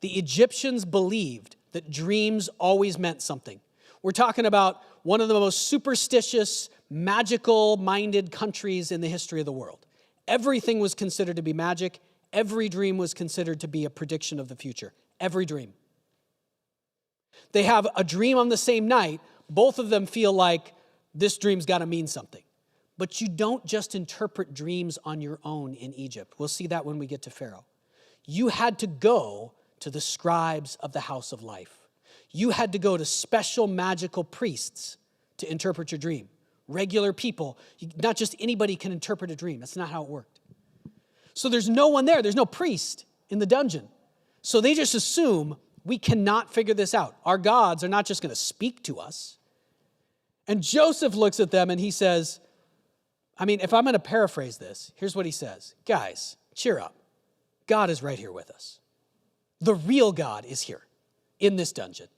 The Egyptians believed that dreams always meant something. We're talking about one of the most superstitious, magical-minded countries in the history of the world. Everything was considered to be magic. Every dream was considered to be a prediction of the future. Every dream. They have a dream on the same night. Both of them feel like this dream's got to mean something. But you don't just interpret dreams on your own in Egypt. We'll see that when we get to Pharaoh. You had to go to the scribes of the house of life. You had to go to special magical priests to interpret your dream. Regular people, not just anybody can interpret a dream. That's not how it worked. So there's no one there. There's no priest in the dungeon. So they just assume we cannot figure this out. Our gods are not just going to speak to us. And Joseph looks at them and he says, if I'm going to paraphrase this, here's what he says. Guys, cheer up. God is right here with us. The real God is here in this dungeon.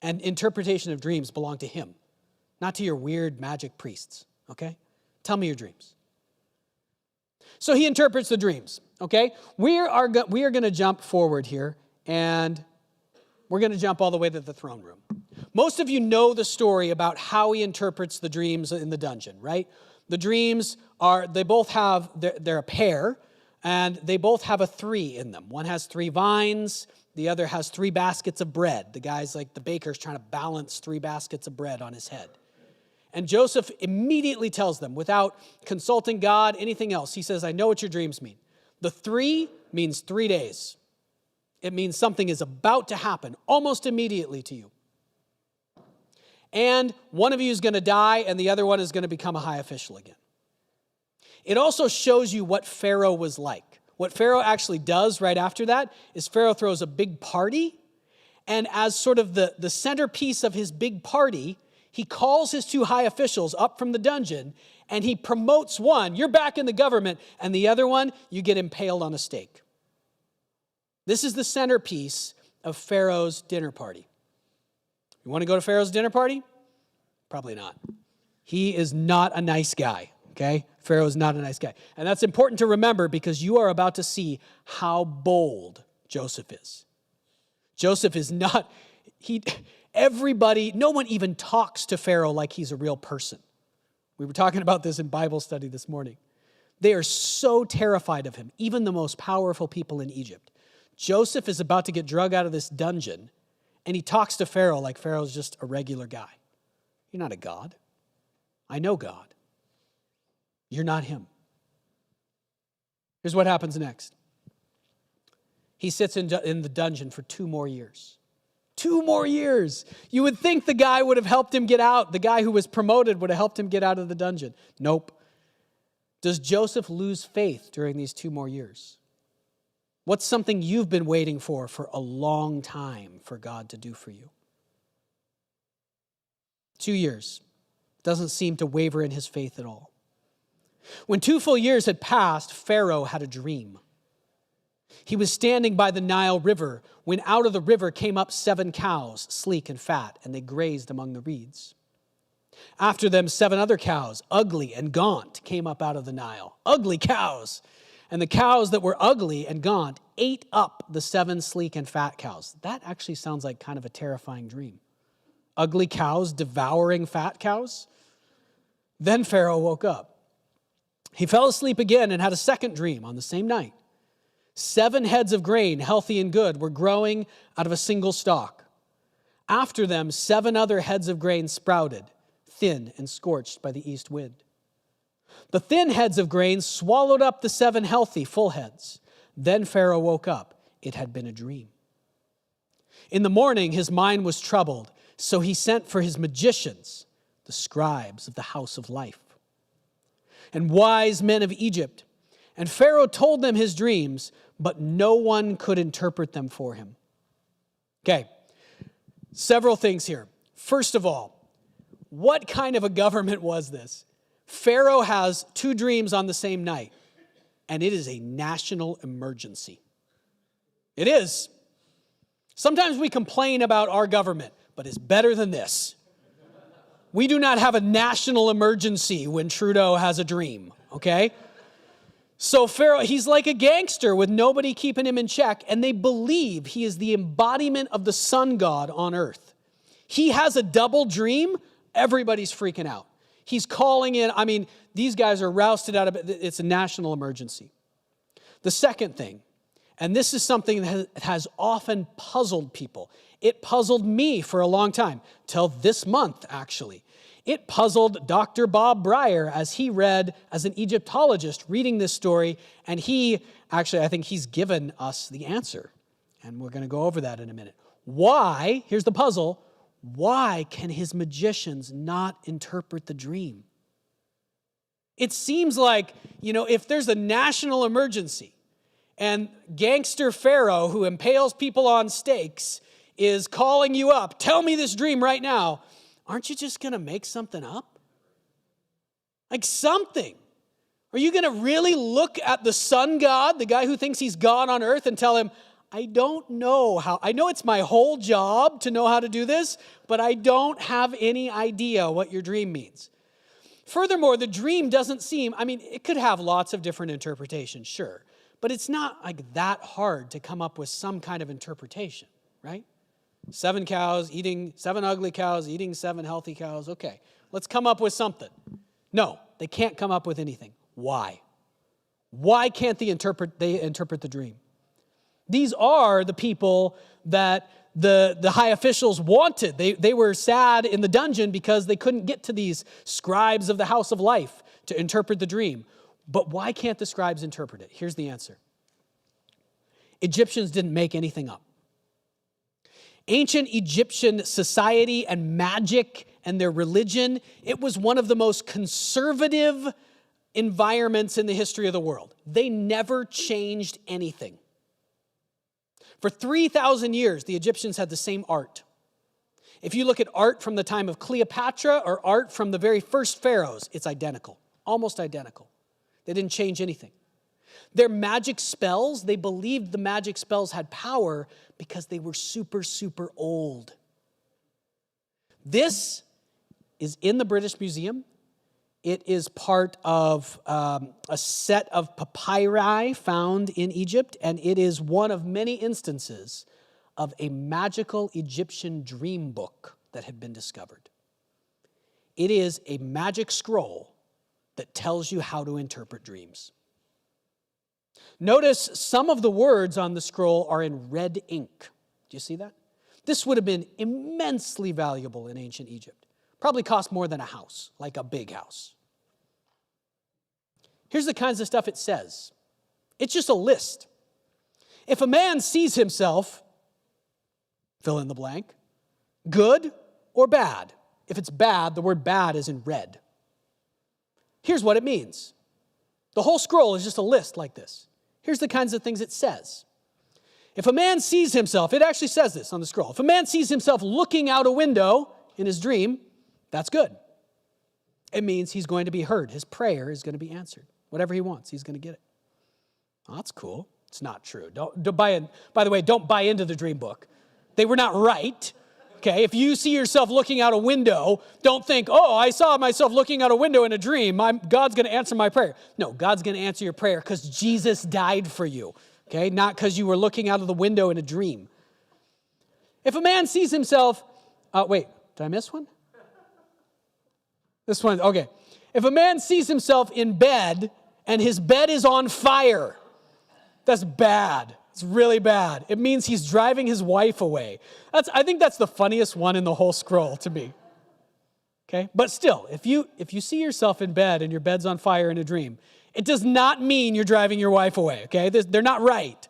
And interpretation of dreams belong to him, not to your weird magic priests, okay? Tell me your dreams. So he interprets the dreams, okay? We are going to jump forward here, and we're going to jump all the way to the throne room. Most of you know the story about how he interprets the dreams in the dungeon, right? The dreams they're a pair, and they both have a 3 in them. One has 3 vines. The other has 3 baskets of bread. The guy's like the baker's trying to balance 3 baskets of bread on his head. And Joseph immediately tells them, without consulting God, anything else, he says, I know what your dreams mean. The 3 means 3 days. It means something is about to happen almost immediately to you. And one of you is going to die, and the other one is going to become a high official again. It also shows you what Pharaoh was like. What Pharaoh actually does right after that is Pharaoh throws a big party, and as sort of the centerpiece of his big party, he calls his 2 high officials up from the dungeon, and he promotes one, you're back in the government, and the other one, you get impaled on a stake. This is the centerpiece of Pharaoh's dinner party. You want to go to Pharaoh's dinner party? Probably not. He is not a nice guy, okay? Pharaoh is not a nice guy. And that's important to remember because you are about to see how bold Joseph is. Joseph is not, no one even talks to Pharaoh like he's a real person. We were talking about this in Bible study this morning. They are so terrified of him, even the most powerful people in Egypt. Joseph is about to get dragged out of this dungeon, and he talks to Pharaoh like Pharaoh's just a regular guy. You're not a god. I know God. You're not him. Here's what happens next. He sits in the dungeon for 2 more years. 2 more years. You would think the guy would have helped him get out. The guy who was promoted would have helped him get out of the dungeon. Nope. Does Joseph lose faith during these 2 more years? What's something you've been waiting for a long time for God to do for you? 2 years. Doesn't seem to waver in his faith at all. When 2 full years had passed, Pharaoh had a dream. He was standing by the Nile River when out of the river came up 7 cows, sleek and fat, and they grazed among the reeds. After them, 7 other cows, ugly and gaunt, came up out of the Nile. Ugly cows. And the cows that were ugly and gaunt ate up the 7 sleek and fat cows. That actually sounds like kind of a terrifying dream. Ugly cows devouring fat cows. Then Pharaoh woke up. He fell asleep again and had a second dream on the same night. 7 heads of grain, healthy and good, were growing out of a single stalk. After them, 7 other heads of grain sprouted, thin and scorched by the east wind. The thin heads of grain swallowed up the 7 healthy, full heads. Then Pharaoh woke up. It had been a dream. In the morning, his mind was troubled, so he sent for his magicians, the scribes of the house of life, and wise men of Egypt. And Pharaoh told them his dreams, but no one could interpret them for him. Okay, several things here. First of all, what kind of a government was this? Pharaoh has 2 dreams on the same night, and it is a national emergency. It is. Sometimes we complain about our government, but it's better than this. We do not have a national emergency when Trudeau has a dream, okay? So Pharaoh, he's like a gangster with nobody keeping him in check, and they believe he is the embodiment of the sun god on earth. He has a double dream. Everybody's freaking out. He's calling in, these guys are rousted out of it. It's a national emergency. The second thing, and this is something that has often puzzled people. It puzzled me for a long time, till this month, actually. It puzzled Dr. Bob Breyer as he read, as an Egyptologist, reading this story, and I think he's given us the answer. And we're going to go over that in a minute. Why, here's the puzzle, why can his magicians not interpret the dream? It seems like, if there's a national emergency and gangster Pharaoh who impales people on stakes is calling you up, tell me this dream right now, aren't you just going to make something up? Like something. Are you going to really look at the sun god, the guy who thinks he's God on earth, and tell him, I don't know how, I know it's my whole job to know how to do this, but I don't have any idea what your dream means. Furthermore, the dream doesn't seem, it could have lots of different interpretations, sure, but it's not like that hard to come up with some kind of interpretation, right? 7 ugly cows eating 7 healthy cows. Okay, let's come up with something. No, they can't come up with anything. Why? Why can't they interpret the dream? These are the people that the high officials wanted. They were sad in the dungeon because they couldn't get to these scribes of the house of life to interpret the dream. But why can't the scribes interpret it? Here's the answer. Egyptians didn't make anything up. Ancient Egyptian society and magic and their religion, it was one of the most conservative environments in the history of the world. They never changed anything. For 3,000 years, the Egyptians had the same art. If you look at art from the time of Cleopatra or art from the very first pharaohs, it's identical, almost identical. They didn't change anything. Their magic spells, they believed the magic spells had power because they were super, super old. This is in the British Museum. It is part of a set of papyri found in Egypt, and it is one of many instances of a magical Egyptian dream book that had been discovered. It is a magic scroll that tells you how to interpret dreams. Notice some of the words on the scroll are in red ink. Do you see that? This would have been immensely valuable in ancient Egypt. Probably cost more than a house, like a big house. Here's the kinds of stuff it says. It's just a list. If a man sees himself, fill in the blank, good or bad. If it's bad, the word bad is in red. Here's what it means. The whole scroll is just a list like this. Here's the kinds of things it says. If a man sees himself, it actually says this on the scroll. If a man sees himself looking out a window in his dream, that's good. It means he's going to be heard. His prayer is going to be answered. Whatever he wants, he's going to get it. Oh, that's cool. It's not true. Don't buy in. By the way, don't buy into the dream book. They were not right. Okay, if you see yourself looking out a window, don't think, oh, I saw myself looking out a window in a dream. God's going to answer my prayer. No, God's going to answer your prayer because Jesus died for you. Okay, not because you were looking out of the window in a dream. If a man sees himself, wait, did I miss one? This one, okay. If a man sees himself in bed and his bed is on fire, that's bad. It's really bad. It means he's driving his wife away. I think that's the funniest one in the whole scroll to me. Okay? But still, if you see yourself in bed and your bed's on fire in a dream, it does not mean you're driving your wife away. Okay? They're not right.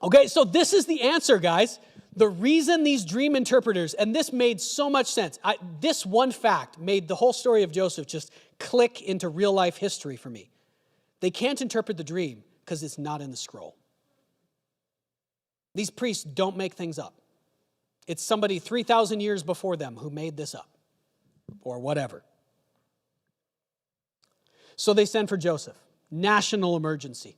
Okay, so this is the answer, guys. The reason these dream interpreters, and this made so much sense, this one fact made the whole story of Joseph just click into real life history for me. They can't interpret the dream because it's not in the scroll. These priests don't make things up. It's somebody 3,000 years before them who made this up, or whatever. So they send for Joseph. National emergency.